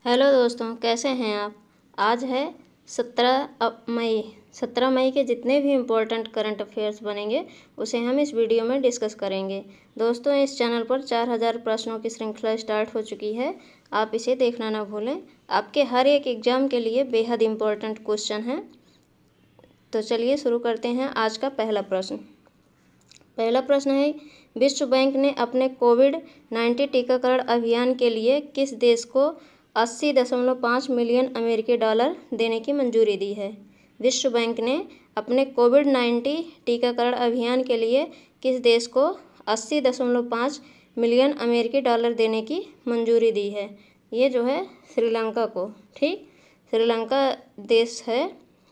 Hello दोस्तों, कैसे हैं आप। आज है 17 मई। 17 मई के जितने भी इम्पोर्टेंट करंट अफेयर्स बनेंगे उसे हम इस वीडियो में डिस्कस करेंगे। दोस्तों, इस चैनल पर 4000 प्रश्नों की श्रृंखला स्टार्ट हो चुकी है, आप इसे देखना ना भूलें। आपके हर एक एग्ज़ाम के लिए बेहद इम्पोर्टेंट क्वेश्चन हैं। तो चलिए शुरू करते हैं आज का पहला प्रश्न। पहला प्रश्न है, विश्व बैंक ने अपने कोविड-19 टीकाकरण अभियान के लिए किस देश को 80.5 मिलियन अमेरिकी डॉलर देने की मंजूरी दी है। विश्व बैंक ने अपने कोविड-19 टीकाकरण अभियान के लिए किस देश को 80.5 मिलियन अमेरिकी डॉलर देने की मंजूरी दी है। ये जो है श्रीलंका को। ठीक, श्रीलंका देश है,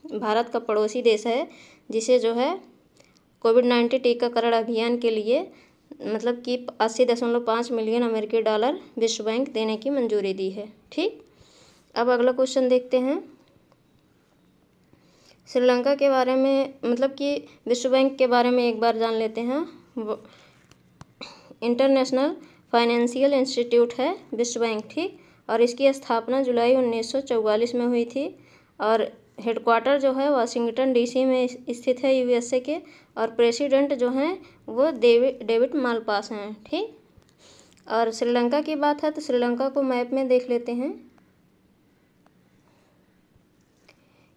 भारत का पड़ोसी देश है, जिसे जो है कोविड-19 टीकाकरण अभियान के लिए मतलब कि 80.5 मिलियन अमेरिकी डॉलर विश्व बैंक देने की मंजूरी दी है। ठीक, अब अगला क्वेश्चन देखते हैं। श्रीलंका के बारे में मतलब कि विश्व बैंक के बारे में एक बार जान लेते हैं। इंटरनेशनल फाइनेंशियल इंस्टीट्यूट है विश्व बैंक। ठीक, और इसकी स्थापना जुलाई 1944 में हुई थी और हेडक्वार्टर जो है वाशिंगटन डीसी में स्थित है यूएसए के, और प्रेसिडेंट जो हैं वो डेविड मालपास हैं। ठीक, और श्रीलंका की बात है तो श्रीलंका को मैप में देख लेते हैं।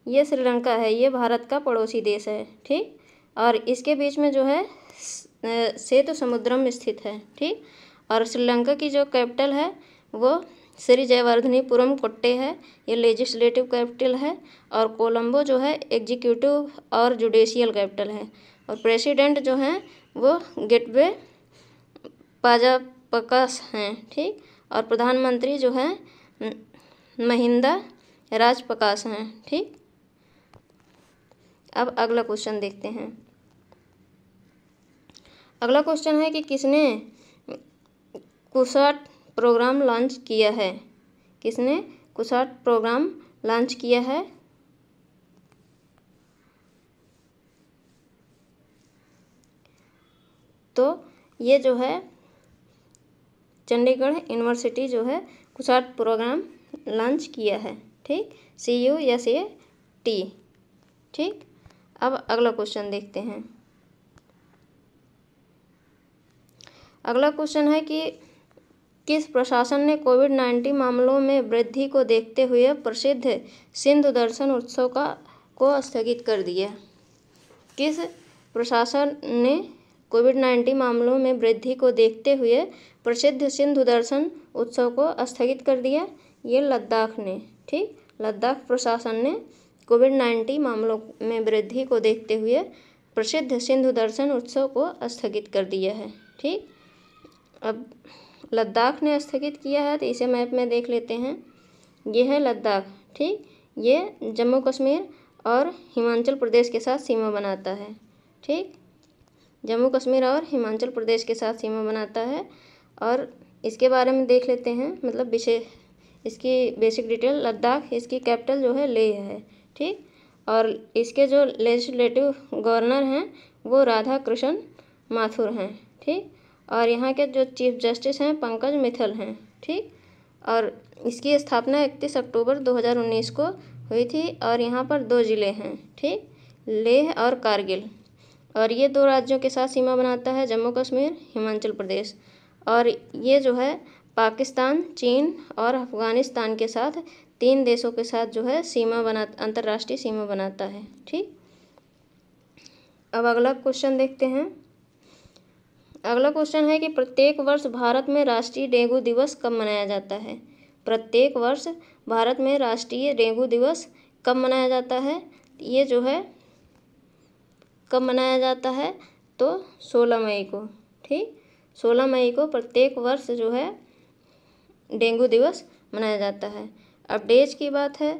ये श्रीलंका है, ये भारत का पड़ोसी देश है। ठीक, और इसके बीच में जो है सेतु समुद्रम स्थित है। ठीक, और श्रीलंका की जो कैपिटल है वो श्री जयवर्धनीपुरम कोट्टे है, ये लेजिस्लेटिव कैपिटल है, और कोलंबो जो है एग्जीक्यूटिव और जुडिशियल कैपिटल है, और प्रेसिडेंट जो हैं वो गेटवे पाजापकास हैं। ठीक, और प्रधानमंत्री जो हैं महिंदा राजपकास हैं। ठीक, अब अगला क्वेश्चन देखते हैं। अगला क्वेश्चन है कि किसने कुसैट प्रोग्राम लॉन्च किया है। किसने कुसैट प्रोग्राम लॉन्च किया है। तो ये जो है चंडीगढ़ यूनिवर्सिटी जो है कुसैट प्रोग्राम लॉन्च किया है। ठीक, CUSAT। ठीक, अब अगला क्वेश्चन देखते हैं। अगला क्वेश्चन है कि किस प्रशासन ने कोविड-19 मामलों में वृद्धि को देखते हुए प्रसिद्ध सिंधु दर्शन उत्सव को स्थगित कर दिया। किस प्रशासन ने कोविड-19 मामलों में वृद्धि को देखते हुए प्रसिद्ध सिंधु दर्शन उत्सव को स्थगित कर दिया। ये लद्दाख ने। ठीक, लद्दाख प्रशासन ने कोविड-19 मामलों में वृद्धि को देखते हुए प्रसिद्ध सिंधु दर्शन उत्सव को स्थगित कर दिया है। ठीक, अब लद्दाख ने स्थगित किया है तो इसे मैप में देख लेते हैं। ये है लद्दाख। ठीक, ये जम्मू कश्मीर और हिमाचल प्रदेश के साथ सीमा बनाता है। ठीक, जम्मू कश्मीर और हिमाचल प्रदेश के साथ सीमा बनाता है, और इसके बारे में देख लेते हैं मतलब विशेष इसकी बेसिक डिटेल। लद्दाख, इसकी कैपिटल जो है लेह है। ठीक, और इसके जो लेजिस्लेटिव गवर्नर हैं वो राधा कृष्ण माथुर हैं। ठीक, और यहाँ के जो चीफ जस्टिस हैं पंकज मित्तल हैं। ठीक, और इसकी स्थापना 31 अक्टूबर 2019 को हुई थी, और यहाँ पर 2 ज़िले हैं। ठीक, लेह और कारगिल, और ये 2 राज्यों के साथ सीमा बनाता है, जम्मू कश्मीर, हिमाचल प्रदेश। और ये जो है पाकिस्तान, चीन और अफ़गानिस्तान के साथ 3 देशों के साथ जो है अंतर्राष्ट्रीय सीमा बनाता है। ठीक, अब अगला क्वेश्चन देखते हैं। अगला क्वेश्चन है कि प्रत्येक वर्ष भारत में राष्ट्रीय डेंगू दिवस कब मनाया जाता है। प्रत्येक वर्ष भारत में राष्ट्रीय डेंगू दिवस कब मनाया जाता है। ये जो है कब मनाया जाता है तो 16 मई को। ठीक, 16 मई को प्रत्येक वर्ष जो है डेंगू दिवस मनाया जाता है। अब डेज की बात है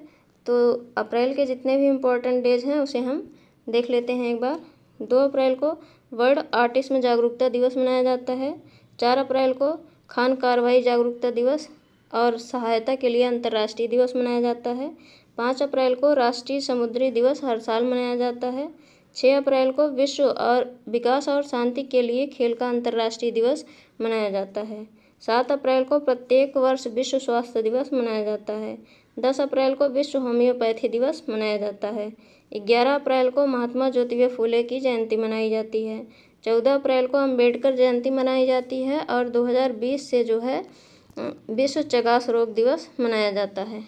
तो अप्रैल के जितने भी इम्पोर्टेंट डेज हैं उसे हम देख लेते हैं एक बार। 2 अप्रैल को वर्ल्ड ऑटिज्म जागरूकता दिवस मनाया जाता है। 4 अप्रैल को खान कार्रवाई जागरूकता दिवस और सहायता के लिए अंतर्राष्ट्रीय दिवस मनाया जाता है। 5 अप्रैल को राष्ट्रीय समुद्री दिवस हर साल मनाया जाता है। 6 अप्रैल को विश्व और विकास और शांति के लिए खेल का अंतर्राष्ट्रीय दिवस मनाया जाता है। 7 अप्रैल को प्रत्येक वर्ष विश्व स्वास्थ्य दिवस मनाया जाता है। 10 अप्रैल को विश्व होम्योपैथी दिवस मनाया जाता है। 11 अप्रैल को महात्मा ज्योतिबा फुले की जयंती मनाई जाती है। 14 अप्रैल को अम्बेडकर जयंती मनाई जाती है और 2020 से जो है विश्व चगास रोग दिवस मनाया जाता है।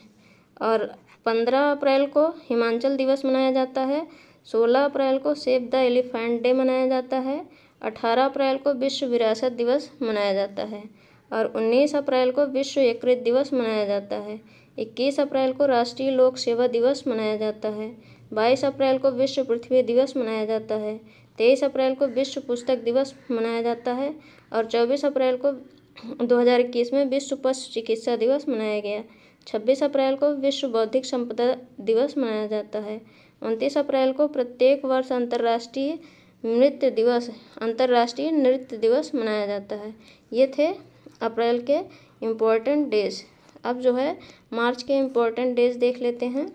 और 15 अप्रैल को हिमाचल दिवस मनाया जाता है। 16 अप्रैल को सेव द एलिफेंट डे मनाया जाता है। 18 अप्रैल को विश्व विरासत दिवस मनाया जाता है और 19 अप्रैल को विश्व यकृत दिवस मनाया जाता है। 21 अप्रैल को राष्ट्रीय लोक सेवा दिवस मनाया जाता है। 22 अप्रैल को विश्व पृथ्वी दिवस मनाया जाता है। 23 अप्रैल को विश्व पुस्तक दिवस मनाया जाता है और 24 अप्रैल को 2021 में विश्व पशु चिकित्सा दिवस मनाया गया। 26 अप्रैल को विश्व बौद्धिक संपदा दिवस मनाया जाता है। 29 अप्रैल को प्रत्येक वर्ष अंतर्राष्ट्रीय नृत्य दिवस मनाया जाता है। ये थे अप्रैल के इम्पोर्टेंट डेज। अब जो है मार्च के इम्पोर्टेंट डेज देख लेते हैं।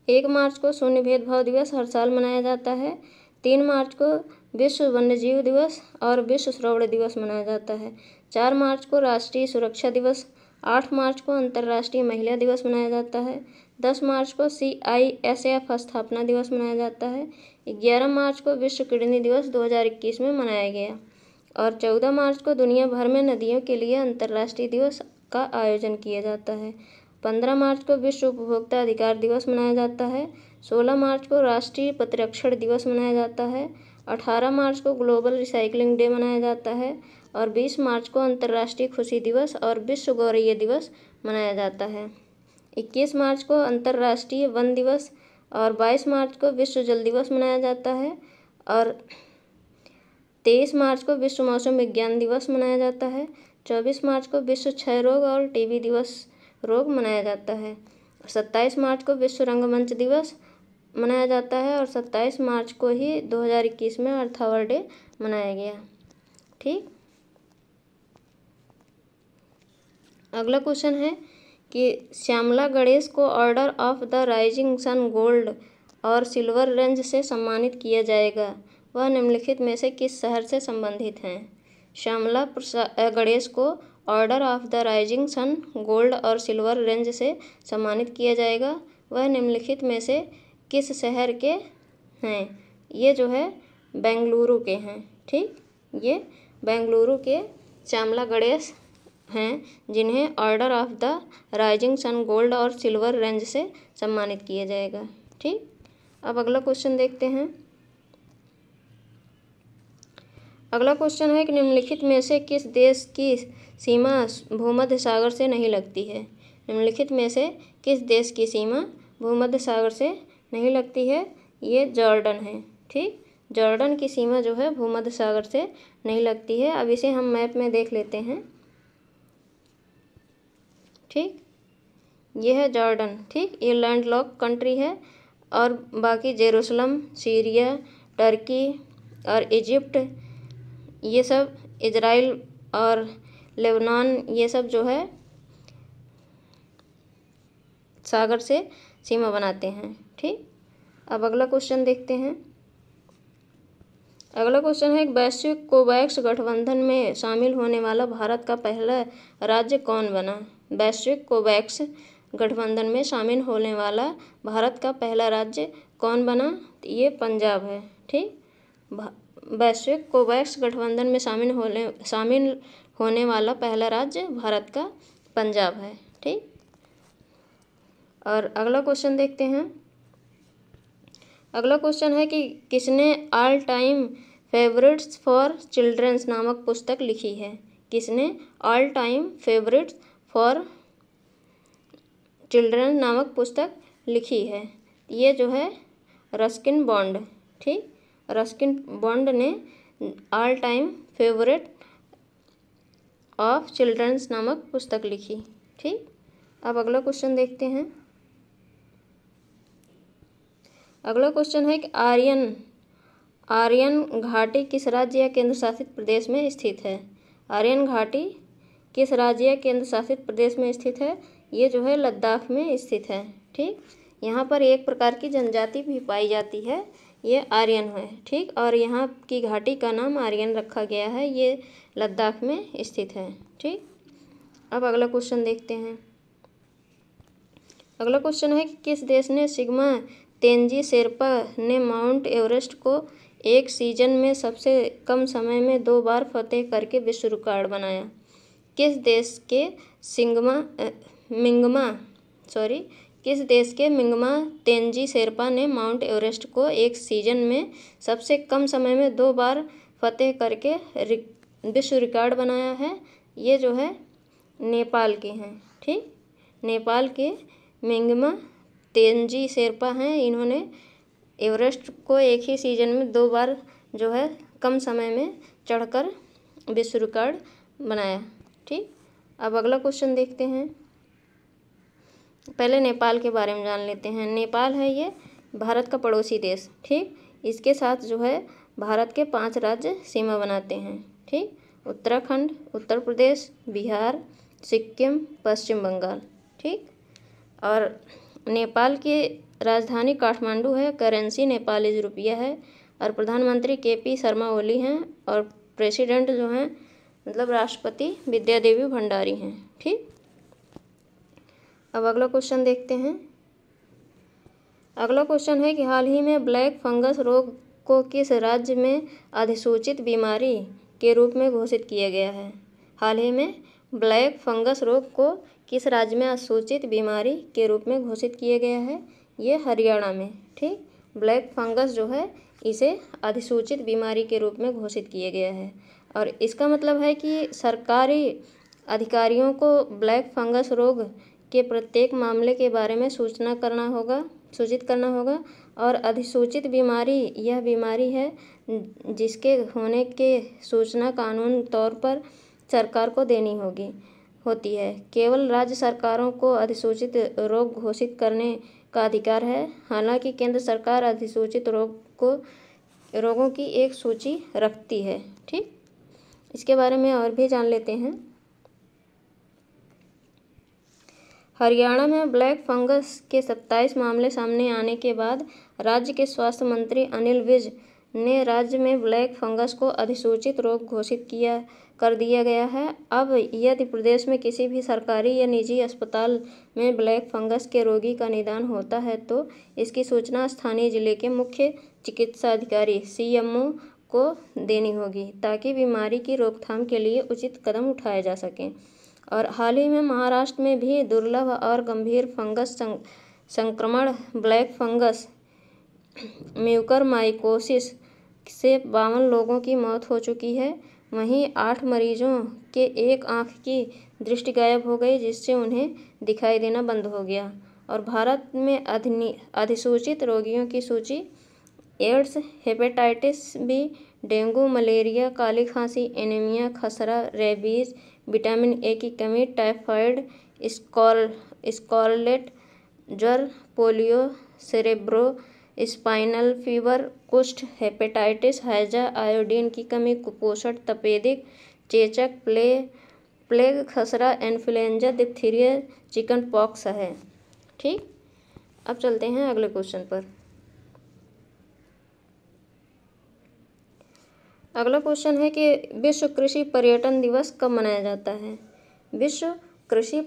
1 मार्च को शून्य भेदभाव दिवस हर साल मनाया जाता है। 3 मार्च को विश्व वन्यजीव दिवस और विश्व श्रवण दिवस मनाया जाता है। 4 मार्च को राष्ट्रीय सुरक्षा दिवस। 8 मार्च को अंतर्राष्ट्रीय महिला दिवस मनाया जाता है। 10 मार्च को CISF स्थापना दिवस मनाया जाता है। 11 मार्च को विश्व किडनी दिवस 2021 में मनाया गया और 14 मार्च को दुनिया भर में नदियों के लिए अंतर्राष्ट्रीय दिवस का आयोजन किया जाता है। 15 मार्च को विश्व उपभोक्ता अधिकार दिवस मनाया जाता है। 16 मार्च को राष्ट्रीय प्रतिरक्षण दिवस मनाया जाता है। 18 मार्च को ग्लोबल रिसाइकलिंग डे मनाया जाता है और 20 मार्च को अंतर्राष्ट्रीय खुशी दिवस और विश्व गौरैया दिवस मनाया जाता है। 21 मार्च को अंतर्राष्ट्रीय वन दिवस और 22 मार्च को विश्व जल दिवस मनाया जाता है और 23 मार्च को विश्व मौसम विज्ञान दिवस मनाया जाता है। 24 मार्च को विश्व क्षय रोग और टीबी दिवस रोग मनाया जाता है। 27 मार्च को विश्व रंगमंच दिवस मनाया जाता है और 27 मार्च को ही 2021 में अर्थ आवर डे मनाया गया। ठीक, अगला क्वेश्चन है कि श्यामला गणेश को order of the rising sun gold और सिल्वर रेंज से सम्मानित किया जाएगा, वह निम्नलिखित में से किस शहर से संबंधित हैं? श्यामला गणेश को order of the rising sun gold और सिल्वर रेंज से सम्मानित किया जाएगा, वह निम्नलिखित में से किस शहर के हैं? ये जो है बेंगलुरु के हैं। ठीक, ये बेंगलुरु के श्यामला गणेश हैं जिन्हें order of the rising sun gold और सिल्वर रेंज से सम्मानित किया जाएगा। ठीक, अब अगला क्वेश्चन देखते हैं। अगला क्वेश्चन है कि निम्नलिखित में से किस देश की सीमा भूमध्य सागर से नहीं लगती है? निम्नलिखित में से किस देश की सीमा भूमध्य सागर से नहीं लगती है? ये जॉर्डन है। ठीक, जॉर्डन की सीमा जो है भूमध्य सागर से नहीं लगती है। अब इसे हम मैप में देख लेते हैं। ठीक, ये है जॉर्डन। ठीक, ये लैंडलॉक कंट्री है और बाकी जेरूसलम, सीरिया, टर्की और इजिप्ट, ये सब इजराइल और लेबनान, ये सब जो है सागर से सीमा बनाते हैं। ठीक, अब अगला क्वेश्चन देखते हैं। अगला क्वेश्चन है वैश्विक कोवैक्स गठबंधन में शामिल होने वाला भारत का पहला राज्य कौन बना? वैश्विक कोवैक्स गठबंधन में शामिल होने वाला भारत का पहला राज्य कौन बना? ये पंजाब है। ठीक, वैश्विक कोवैक्स गठबंधन में शामिल होने वाला पहला राज्य भारत का पंजाब है। ठीक, और अगला क्वेश्चन देखते हैं। अगला क्वेश्चन है कि किसने all time favourites for children's नामक पुस्तक लिखी है? किसने all time favourites for children नामक पुस्तक लिखी है? ये जो है रस्किन बॉन्ड। ठीक, रस्किन बॉन्ड ने all time favourite of children's नामक पुस्तक लिखी। ठीक, अब अगला क्वेश्चन देखते हैं। अगला क्वेश्चन है कि आर्यन घाटी किस राज्य या केंद्र शासित प्रदेश में स्थित है? आर्यन घाटी किस राज्य या केंद्र शासित प्रदेश में स्थित है? ये जो है लद्दाख में स्थित है। ठीक, यहाँ पर एक प्रकार की जनजाति भी पाई जाती है। ये आर्यन है, ठीक। और यहाँ की घाटी का नाम आर्यन रखा गया है, ये लद्दाख में स्थित है, ठीक। अब अगला क्वेश्चन देखते हैं। अगला क्वेश्चन है कि किस देश ने सिग्मा तेंजी शेरपा ने माउंट एवरेस्ट को एक सीजन में सबसे कम समय में 2 बार फतेह करके विश्व रिकॉर्ड बनाया? किस देश के मिंगमा तेंजी शेरपा ने माउंट एवरेस्ट को एक सीजन में सबसे कम समय में 2 बार फतेह करके विश्व रिकॉर्ड बनाया है? ये जो है नेपाल के हैं, ठीक। नेपाल के मिंगमा तेंजी शेरपा हैं, इन्होंने एवरेस्ट को एक ही सीजन में 2 बार जो है कम समय में चढ़कर विश्व रिकॉर्ड बनाया, ठीक। अब अगला क्वेश्चन देखते हैं। पहले नेपाल के बारे में जान लेते हैं। नेपाल है ये भारत का पड़ोसी देश, ठीक। इसके साथ जो है भारत के 5 राज्य सीमा बनाते हैं, ठीक। उत्तराखंड, उत्तर प्रदेश, बिहार, सिक्किम, पश्चिम बंगाल, ठीक। और नेपाल की राजधानी काठमांडू है, करेंसी नेपाली रुपया है, और प्रधानमंत्री KP शर्मा ओली हैं, और प्रेसिडेंट जो हैं मतलब राष्ट्रपति विद्यादेवी भंडारी हैं, ठीक। अब अगला क्वेश्चन देखते हैं। अगला क्वेश्चन है कि हाल ही में ब्लैक फंगस रोग को किस राज्य में अधिसूचित बीमारी के रूप में घोषित किया गया है? हाल ही में ब्लैक फंगस रोग को किस राज्य में अधिसूचित बीमारी के रूप में घोषित किया गया है? ये हरियाणा में, ठीक। ब्लैक फंगस जो है इसे अधिसूचित बीमारी के रूप में घोषित किया गया है, और इसका मतलब है कि सरकारी अधिकारियों को ब्लैक फंगस रोग के प्रत्येक मामले के बारे में सूचित करना होगा। और अधिसूचित बीमारी यह बीमारी है जिसके होने के सूचना कानूनी तौर पर सरकार को देनी होती है। केवल राज्य सरकारों को अधिसूचित रोग घोषित करने का अधिकार है। हालांकि केंद्र सरकार अधिसूचित रोगों की एक सूची रखती है, ठीक। इसके बारे में और भी जान लेते हैं। हरियाणा में ब्लैक फंगस के 27 मामले सामने आने के बाद राज्य के स्वास्थ्य मंत्री अनिल विज ने राज्य में ब्लैक फंगस को अधिसूचित रोग घोषित कर दिया गया है। अब यदि प्रदेश में किसी भी सरकारी या निजी अस्पताल में ब्लैक फंगस के रोगी का निदान होता है तो इसकी सूचना स्थानीय जिले के मुख्य चिकित्सा अधिकारी CMO को देनी होगी, ताकि बीमारी की रोकथाम के लिए उचित कदम उठाए जा सकें। और हाल ही में महाराष्ट्र में भी दुर्लभ और गंभीर फंगस संक्रमण ब्लैक फंगस म्यूकरमाइकोसिस से 52 लोगों की मौत हो चुकी है। वहीं 8 मरीजों के एक आंख की दृष्टि गायब हो गई, जिससे उन्हें दिखाई देना बंद हो गया। और भारत में अधिसूचित रोगियों की सूची AIDS, hepatitis B, dengue, malaria, काली खांसी, एनीमिया, खसरा, रेबीज, विटामिन A की कमी, टाइफाइड, स्कारलेट ज्वर, पोलियो, सेरेब्रो स्पाइनल फीवर, कुष्ठ, हेपेटाइटिस, हैजा, आयोडीन की कमी, कुपोषण, तपेदिक, चेचक, प्लेग, खसरा, इन्फ्लुएंजा, डिप्थीरिया, चिकन पॉक्स है, ठीक। अब चलते हैं अगले क्वेश्चन पर। अगला क्वेश्चन है कि विश्व कृषि पर्यटन दिवस कब मनाया जाता है? विश्व कृषि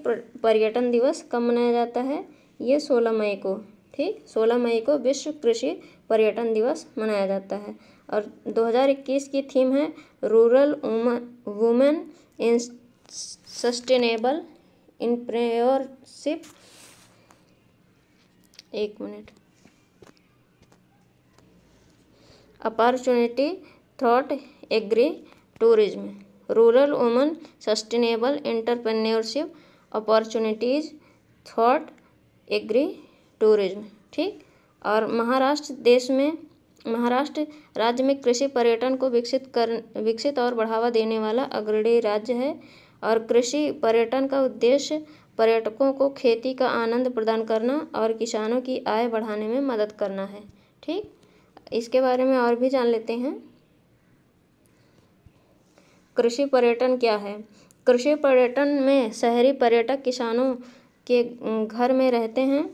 पर्यटन दिवस कब मनाया जाता है? ये 16 मई को, ठीक। 16 मई को विश्व कृषि पर्यटन दिवस मनाया जाता है। और 2021 की थीम है rural women in sustainable entrepreneurship. Opportunity through agri tourism, rural women sustainable entrepreneurship opportunities through agri tourism, ठीक। और महाराष्ट्र राज्य में कृषि पर्यटन को विकसित और बढ़ावा देने वाला अग्रणी राज्य है। और कृषि पर्यटन का उद्देश्य पर्यटकों को खेती का आनंद प्रदान करना और किसानों की आय बढ़ाने में मदद करना है, ठीक। इसके बारे में और भी जान लेते हैं। कृषि पर्यटन क्या है? कृषि पर्यटन में शहरी पर्यटक किसानों के घर में रहते हैं।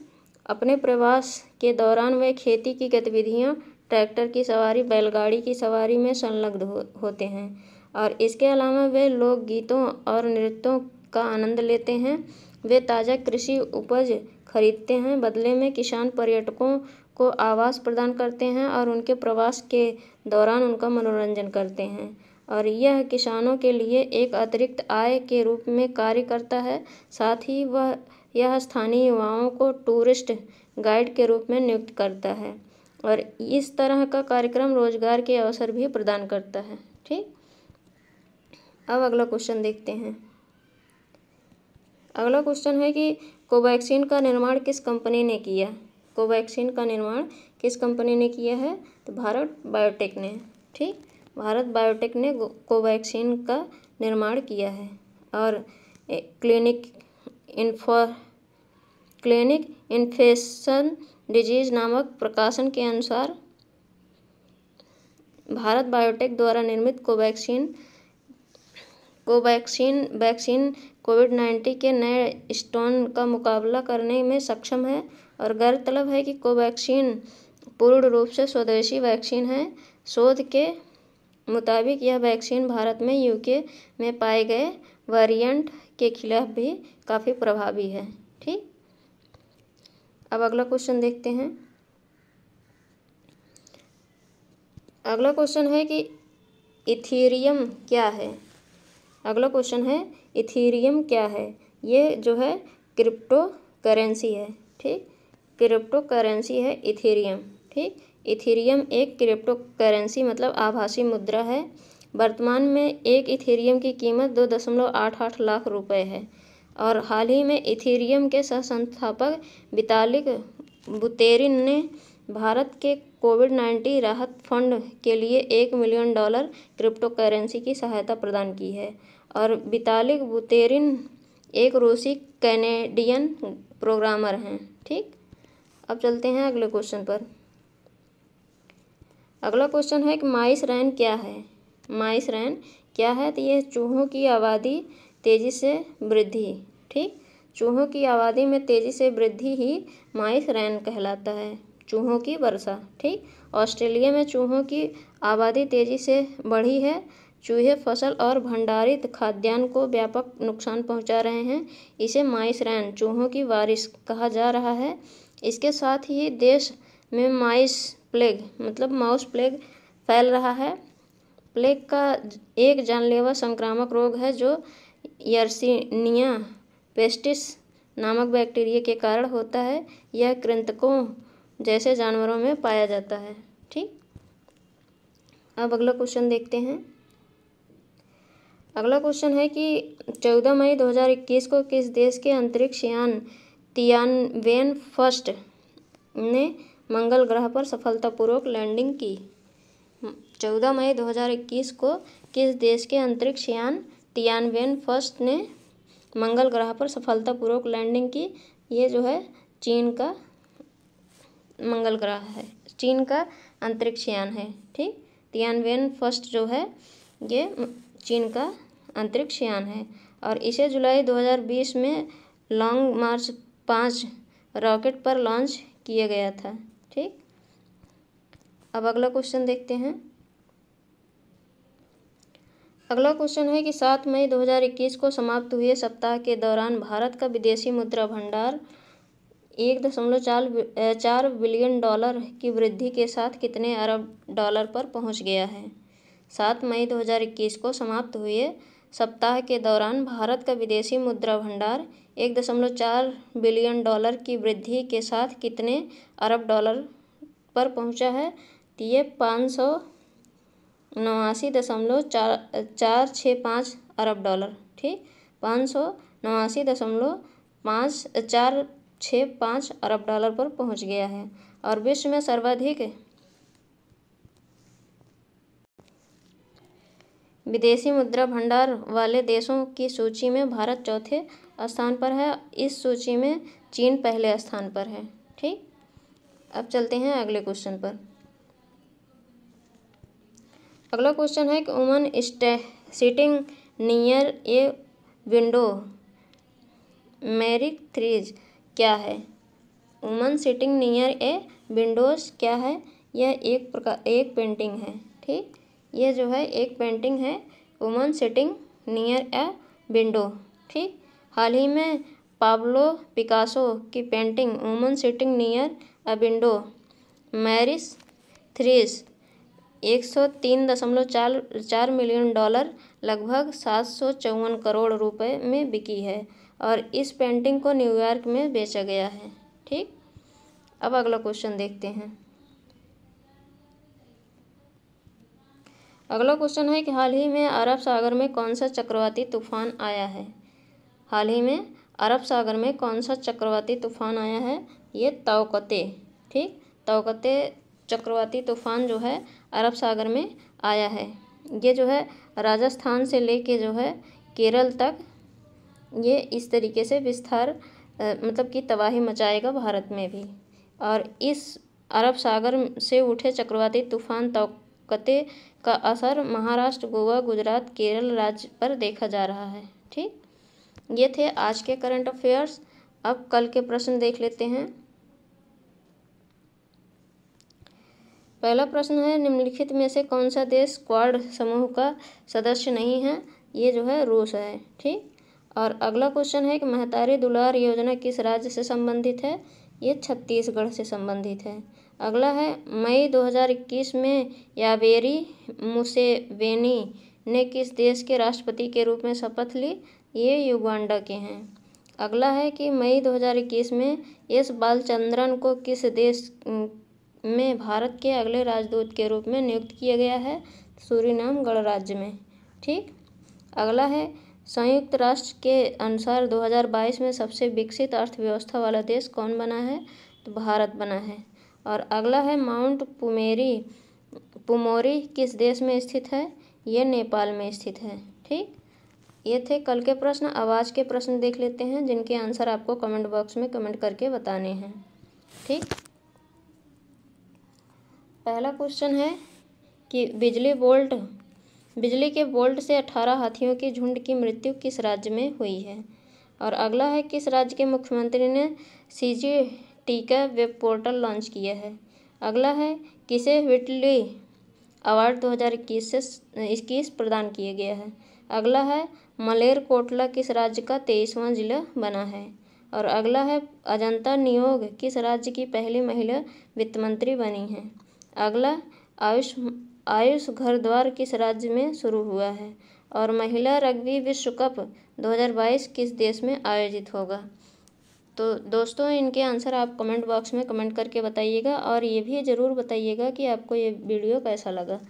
अपने प्रवास के दौरान वे खेती की गतिविधियां ट्रैक्टर की सवारी, बैलगाड़ी की सवारी में संलग्न होते हैं और इसके अलावा वे लोकगीतों और नृत्यों का आनंद लेते हैं। वे ताज़ा कृषि उपज खरीदते हैं, बदले में किसान पर्यटकों को आवास प्रदान करते हैं और उनके प्रवास के दौरान उनका मनोरंजन करते हैं और यह किसानों के लिए एक अतिरिक्त आय के रूप में कार्य करता है। साथ ही यह स्थानीय युवाओं को टूरिस्ट गाइड के रूप में नियुक्त करता है और इस तरह का कार्यक्रम रोजगार के अवसर भी प्रदान करता है। ठीक, अब अगला क्वेश्चन देखते हैं। अगला क्वेश्चन है कि कोवैक्सीन का निर्माण किस कंपनी ने किया। कोवैक्सीन का निर्माण किस कंपनी ने किया है, तो भारत बायोटेक ने। ठीक, भारत बायोटेक ने कोवैक्सीन का निर्माण किया है और क्लिनिक इन्फेक्शन डिजीज नामक प्रकाशन के अनुसार भारत बायोटेक द्वारा निर्मित कोवैक्सीन वैक्सीन कोविड-19 के नए स्ट्रेन का मुकाबला करने में सक्षम है और गौरतलब है कि कोवैक्सीन पूर्ण रूप से स्वदेशी वैक्सीन है। शोध के मुताबिक यह वैक्सीन भारत में यूके में पाए गए वेरिएंट के खिलाफ भी काफ़ी प्रभावी है। ठीक, अब अगला क्वेश्चन देखते हैं। अगला क्वेश्चन है कि इथेरियम क्या है। अगला क्वेश्चन है इथेरियम क्या है। ये जो है क्रिप्टो करेंसी है। ठीक, क्रिप्टो करेंसी है इथेरियम। ठीक, इथेरियम एक क्रिप्टो करेंसी मतलब आभासी मुद्रा है। वर्तमान में एक इथेरियम की कीमत 2.88 लाख रुपए है और हाल ही में इथेरियम के सह संस्थापक वितालिक बुतेरिन ने भारत के कोविड-19 राहत फंड के लिए $1 मिलियन क्रिप्टो करेंसी की सहायता प्रदान की है और वितालिक बुतेरिन एक रूसी कैनेडियन प्रोग्रामर हैं। ठीक, अब चलते हैं अगले क्वेश्चन पर। अगला क्वेश्चन है कि माइस रैन क्या है। माइस रैन क्या है, तो यह चूहों की आबादी तेज़ी से वृद्धि। ठीक, चूहों की आबादी में तेज़ी से वृद्धि ही माइस रैन कहलाता है, चूहों की वर्षा। ठीक, ऑस्ट्रेलिया में चूहों की आबादी तेज़ी से बढ़ी है। चूहे फसल और भंडारित खाद्यान्न को व्यापक नुकसान पहुंचा रहे हैं। इसे माइस रैन चूहों की बारिश कहा जा रहा है। इसके साथ ही देश में माइस प्लेग मतलब माउस प्लेग फैल रहा है। प्लेग का एक जानलेवा संक्रामक रोग है जो यर्सीनिया पेस्टिस नामक बैक्टीरिया के कारण होता है। यह कृंतकों जैसे जानवरों में पाया जाता है। ठीक, अब अगला क्वेश्चन देखते हैं। अगला क्वेश्चन है कि 14 मई 2021 को किस देश के अंतरिक्ष यान तियानवेन फर्स्ट ने मंगल ग्रह पर सफलतापूर्वक लैंडिंग की। 14 मई 2021 को किस देश के अंतरिक्ष यान तियानवेन फर्स्ट ने मंगल ग्रह पर सफलतापूर्वक लैंडिंग की। ये जो है चीन का मंगल ग्रह है, चीन का अंतरिक्ष यान है। ठीक, तियानवेन फर्स्ट जो है ये चीन का अंतरिक्ष यान है और इसे जुलाई 2020 में लॉन्ग मार्च 5 रॉकेट पर लॉन्च किया गया था। ठीक, अब अगला क्वेश्चन देखते हैं। अगला क्वेश्चन है कि 7 मई 2021 को समाप्त हुए सप्ताह के दौरान भारत का विदेशी मुद्रा भंडार $1.4 बिलियन की वृद्धि के साथ कितने अरब डॉलर पर पहुंच गया है। 7 मई 2021 को समाप्त हुए सप्ताह के दौरान भारत का विदेशी मुद्रा भंडार $1.4 बिलियन की वृद्धि के साथ कितने अरब डॉलर पर पहुंचा है, तो ये 579.465 अरब डॉलर। ठीक, 579.465 अरब डॉलर पर पहुंच गया है और विश्व में सर्वाधिक विदेशी मुद्रा भंडार वाले देशों की सूची में भारत चौथे स्थान पर है। इस सूची में चीन पहले स्थान पर है। ठीक, अब चलते हैं अगले क्वेश्चन पर। अगला क्वेश्चन है कि woman sitting near a window मेरिक threes क्या है। वुमन सिटिंग नियर ए विंडोज क्या है, यह एक पेंटिंग है। ठीक, यह जो है एक पेंटिंग है, woman sitting near a window. ठीक, हाल ही में पाब्लो पिकासो की painting woman sitting near a window मैरिस थ्रीस 103.4 मिलियन डॉलर लगभग 754 करोड़ रुपए में बिकी है और इस पेंटिंग को न्यूयॉर्क में बेचा गया है। ठीक, अब अगला क्वेश्चन देखते हैं। अगला क्वेश्चन है कि हाल ही में अरब सागर में कौन सा चक्रवाती तूफान आया है। हाल ही में अरब सागर में कौन सा चक्रवाती तूफान आया है। ये तौकते। ठीक, तौकते चक्रवाती तूफान जो है अरब सागर में आया है। ये जो है राजस्थान से लेके जो है केरल तक ये इस तरीके से विस्तार मतलब कि तबाही मचाएगा भारत में भी। और इस अरब सागर से उठे चक्रवाती तूफान तौकते का असर महाराष्ट्र, गोवा, गुजरात, केरल राज्य पर देखा जा रहा है। ठीक, ये थे आज के करंट अफेयर्स। अब कल के प्रश्न देख लेते हैं। पहला प्रश्न है, निम्नलिखित में से कौन सा देश क्वाड समूह का सदस्य नहीं है। ये जो है रूस है। ठीक, और अगला क्वेश्चन है कि महतारी दुलार योजना किस राज्य से संबंधित है। ये छत्तीसगढ़ से संबंधित है। अगला है, मई 2021 में यावेरी मुसेवेनी ने किस देश के राष्ट्रपति के रूप में शपथ ली। ये युगांडा के हैं। अगला है कि मई 2021 में एस बालचंद्रन को किस देश में भारत के अगले राजदूत के रूप में नियुक्त किया गया है। सूरीनाम गणराज्य में। ठीक, अगला है, संयुक्त राष्ट्र के अनुसार 2022 में सबसे विकसित अर्थव्यवस्था वाला देश कौन बना है। तो भारत बना है। और अगला है, माउंट पुमोरी किस देश में स्थित है। ये नेपाल में स्थित है। ठीक, ये थे कल के प्रश्न। अब आज के प्रश्न देख लेते हैं जिनके आंसर आपको कमेंट बॉक्स में कमेंट करके बताने हैं। ठीक, पहला क्वेश्चन है कि बिजली के बोल्ट से 18 हाथियों के झुंड की मृत्यु किस राज्य में हुई है। और अगला है, किस राज्य के मुख्यमंत्री ने CGT का वेब पोर्टल लॉन्च किया है। अगला है, किसे व्हिटली अवार्ड 2021 प्रदान किया गया है। अगला है, मलेरकोटला किस राज्य का 23वां जिला बना है। और अगला है, अजंता नियोग किस राज्य की पहली महिला वित्त मंत्री बनी है। अगला, आयुष घर द्वार किस राज्य में शुरू हुआ है। और महिला रग्बी विश्व कप 2022 किस देश में आयोजित होगा। तो दोस्तों, इनके आंसर आप कमेंट बॉक्स में कमेंट करके बताइएगा और ये भी ज़रूर बताइएगा कि आपको ये वीडियो कैसा लगा।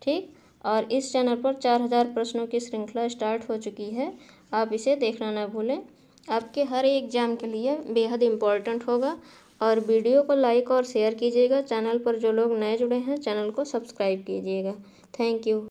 ठीक, और इस चैनल पर 4000 प्रश्नों की श्रृंखला स्टार्ट हो चुकी है, आप इसे देखना ना भूलें। आपके हर एग्जाम के लिए बेहद इम्पोर्टेंट होगा। और वीडियो को लाइक और शेयर कीजिएगा। चैनल पर जो लोग नए जुड़े हैं चैनल को सब्सक्राइब कीजिएगा। Thank you.